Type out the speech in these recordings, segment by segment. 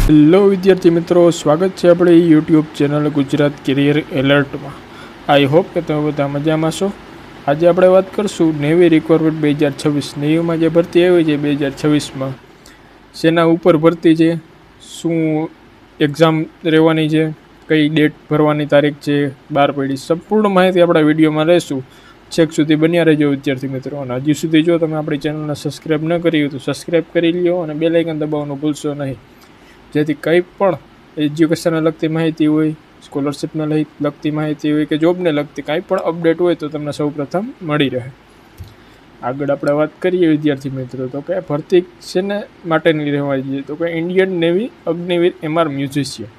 Hello વિદ્યાર્થી મિત્રો, સ્વાગત છે આપણે યુટ્યુબ ચેનલ ગુજરાત કેરિયર એલર્ટમાં. આઈ હોપ કે તમે બધા મજામાં છો. આજે આપણે વાત કરીશું નેવી રિક્વાયરમેન્ટ 2026. નેવીમાં જે ભરતી આવી છે 2026માં, શેના ઉપર ભરતી છે, શું એક્ઝામ રહેવાની છે, કઈ ડેટ ભરવાની તારીખ છે, બહાર પડી, સંપૂર્ણ માહિતી આપણા વિડીયોમાં લઈશું. છેક સુધી બન્યા રહેજો વિદ્યાર્થી મિત્રો. અને હજી સુધી જો તમે આપણી ચેનલને સબસ્ક્રાઈબ ન કરી હોય તો સબસ્ક્રાઈબ કરી લ્યો અને બેલ આઇકન દબાવવાનું ભૂલશો નહીં, જેથી કંઈ પણ એજ્યુકેશનને લગતી માહિતી હોય, સ્કોલરશિપને લગતી માહિતી હોય કે જોબને લગતી કાંઈ પણ અપડેટ હોય તો તમને સૌપ્રથમ મળી રહે. આગળ આપણે વાત કરીએ વિદ્યાર્થી મિત્રો, તો કે ભરતી શેને માટેની રહેવાની છે, તો કે Indian Navy Agniveer MR musician.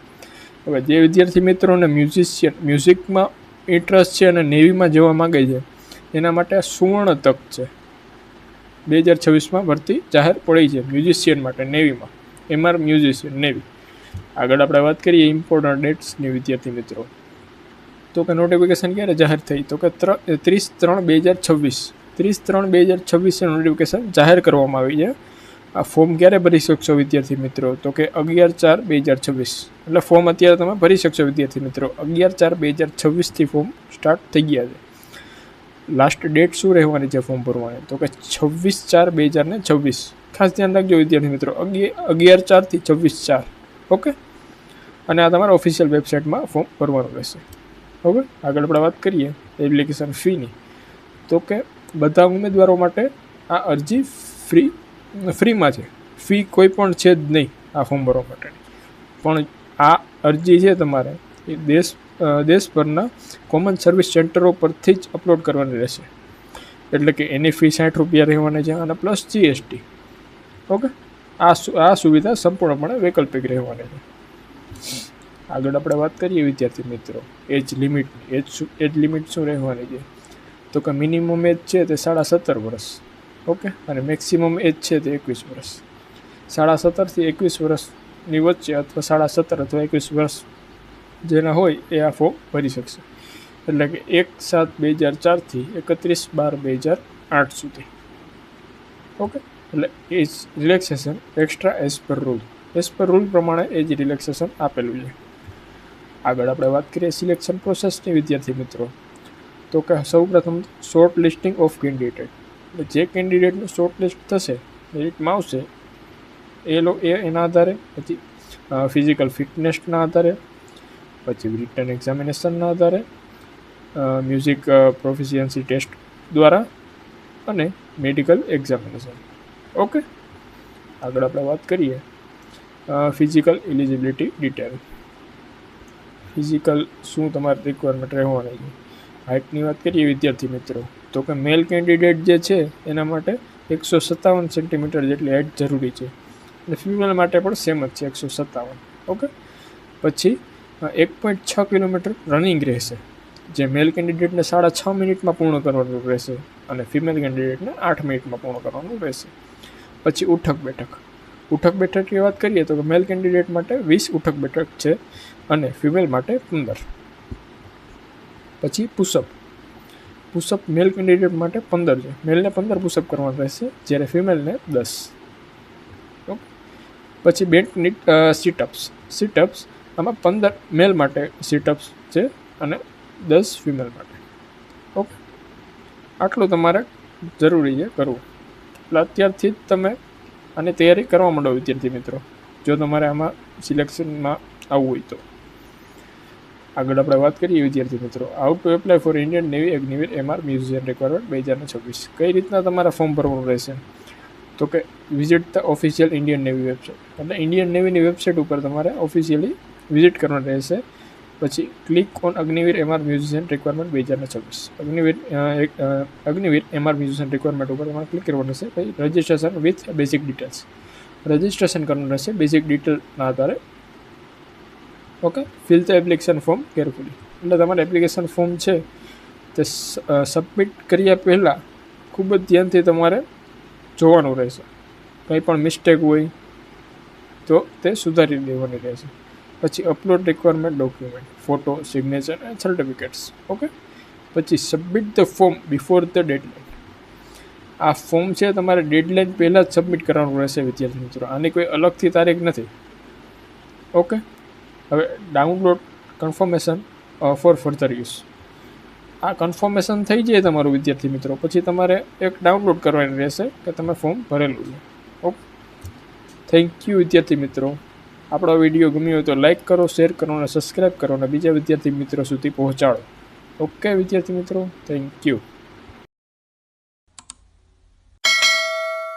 હવે જે વિદ્યાર્થી મિત્રોને મ્યુઝિકમાં ઇન્ટરેસ્ટ છે અને નેવીમાં જવા માગે છે, એના માટે આ સુવર્ણ તક છે. 2026માં ભરતી જાહેર પડી છે મ્યુઝિશિયન માટે નેવીમાં, MR મ્યુઝિશિયન નેવી. આગળ આપણે વાત કરીએ ઇમ્પોર્ટન્ટ ડેટ્સની વિદ્યાર્થી મિત્રો, તો કે નોટિફિકેશન ક્યારે જાહેર થઈ, તો કે 30/3/2026. 30/3/2026 નોટિફિકેશન જાહેર કરવામાં આવી છે. આ ફોર્મ ક્યારે ભરી શકશો વિદ્યાર્થી મિત્રો, તો કે 11/4/2026. એટલે ફોર્મ અત્યારે તમે ભરી શકશો વિદ્યાર્થી મિત્રો. 11/4/2026થી ફોર્મ સ્ટાર્ટ થઈ ગયા છે. લાસ્ટ ડેટ શું રહેવાની છે ફોર્મ ભરવાની, તો કે 26/4/2026. ખાસ ધ્યાન રાખજો વિદ્યાર્થી મિત્રો, 11/4 થી 26/4. ઓકે. અને આ તમારા ઓફિશિયલ વેબસાઇટમાં ફોર્મ ભરવાનું રહેશે. ઓકે. આગળ આપણે વાત કરીએ એપ્લિકેશન ફીની, તો કે બધા ઉમેદવારો માટે આ અરજી ફ્રીમાં છે. ફી કોઈ પણ છે જ નહીં આ ફોર્મ ભરવા માટેની. પણ આ અરજી છે તમારે એ દેશભરના કોમન સર્વિસ સેન્ટરો પરથી જ અપલોડ કરવાની રહેશે. એટલે કે એની ફી 60 રૂપિયા રહેવાની છે અને પ્લસ GST. ઓકે. આ સુવિધા સંપૂર્ણપણે વૈકલ્પિક રહેવાની છે. આગળ આપણે વાત કરીએ વિદ્યાર્થી મિત્રો એજ લિમિટની. એજ લિમિટ શું રહેવાની છે, તો કે મિનિમમ એજ છે તે 17.5 વર્ષ. ઓકે. અને મેક્સિમમ એજ છે તે 21 વર્ષ. 17.5 થી 21 વર્ષની વચ્ચે અથવા 17.5 અથવા 21 વર્ષ જેના હોય એ આ ફોર્મ ભરી શકશે. એટલે કે 1/7/2004 થી 31/12/2008 સુધી. ઓકે. એટલે age relaxation extra as per rule પ્રમાણે એજ રિલેક્સેશન આપેલું છે. આગળ આપણે વાત કરીએ સિલેક્શન પ્રોસેસની વિદ્યાર્થી મિત્રો, તો કે સૌપ્રથમ શોર્ટ લિસ્ટિંગ ઓફ કેન્ડિડેટ. એટલે જે કેન્ડિડેટનું શોર્ટ લિસ્ટ થશે, મેરિટમાં આવશે, એના આધારે પછી ફિઝિકલ ફિટનેસના આધારે, પછી રિટન એક્ઝામિનેશનના આધારે, મ્યુઝિક પ્રોફિશિયન્સી ટેસ્ટ દ્વારા અને મેડિકલ એક્ઝામિનેશન. ઓકે. આગળ આપણે વાત કરીએ ફિઝિકલ એલિજિબિલિટી ડિટેલ. ફિઝિકલ શું તમારે રિક્વાયરમેન્ટ રહેવાની છે. હાઇટની વાત કરીએ વિદ્યાર્થી મિત્રો, તો કે મેલ કેન્ડિડેટ જે છે એના માટે 157 સેન્ટીમીટર જેટલી હાઇટ જરૂરી છે. અને ફિમેલ માટે પણ સેમ જ છે, 157. ઓકે. પછી 1.6 કિલોમીટર રનિંગ રહેશે, જે મેલ કેન્ડિડેટને 6.5 મિનિટમાં પૂર્ણ કરવાનું રહેશે અને ફિમેલ કેન્ડિડેટને 8 મિનિટમાં પૂર્ણ કરવાનું રહેશે. પછી ઉઠક બેઠકની વાત કરીએ તો મેલ કેન્ડિડેટ માટે 20 ઉઠક બેઠક છે અને ફિમેલ માટે 15. પછી પુશઅપ મેલ કેન્ડિડેટ માટે 15 છે. મેલને 15 પુશઅપ કરવાનું રહેશે, જ્યારે ફિમેલને 10. ઓકે. પછી બેન્ચ સીટઅપ્સ આમાં 15 મેલ માટે સીટઅપ્સ છે અને 10 ફિમેલ માટે. ઓકે. આટલું તમારે જરૂરી છે કરવું. એટલે અત્યારથી જ તમે આની તૈયારી કરવા માંડો વિદ્યાર્થી મિત્રો, જો તમારે આમાં સિલેક્શનમાં આવવું હોય તો. આગળ આપણે વાત કરીએ વિદ્યાર્થી મિત્રો how to apply for Indian Navy Agniveer MR musician requirement 2026. કઈ રીતના તમારે ફોર્મ ભરવાનું રહેશે, તો કે visit the official Indian Navy website. એટલે ઇન્ડિયન નેવીની વેબસાઇટ ઉપર તમારે ઓફિશિયલી વિઝિટ કરવાનું રહેશે. પછી click on Agniveer MR musician requirement 2026. Agniveer MR musician requirement ઉપર તમારે ક્લિક કરવાનું રહેશે. પછી registration with basic details. Registration કરવાનું રહેશે બેઝિક ડિટેલના આધારે. Okay. Fill the application form carefully. એટલે તમારે એપ્લિકેશન ફોર્મ છે તે સબમિટ કર્યા પહેલાં ખૂબ જ ધ્યાનથી તમારે જોવાનું રહેશે. કંઈ પણ મિસ્ટેક હોય તો તે સુધારી દેવાની રહેશે. પછી upload requirement document, photo, signature અને સર્ટિફિકેટ્સ. ઓકે. પછી submit the form before the deadline. આ ફોર્મ છે તમારે ડેડલાઇન પહેલાં જ સબમિટ કરવાનું રહેશે વિદ્યાર્થી મિત્રો. આની કોઈ અલગથી તારીખ નથી. ઓકે, હવે download confirmation four further use. આ કન્ફર્મેશન થઈ જાય તમારું વિદ્યાર્થી મિત્રો, પછી તમારે એક ડાઉનલોડ કરવાની રહેશે કે તમે ફોર્મ ભરેલું છે. ઓકે, થેન્ક યુ વિદ્યાર્થી મિત્રો. આપણો વિડીયો ગમ્યો હોય તો લાઇક કરો, શેર કરો અને સબસ્ક્રાઈબ કરો અને બીજા વિદ્યાર્થી મિત્રો સુધી પહોંચાડો. ઓકે વિદ્યાર્થી મિત્રો, થેન્ક યુ.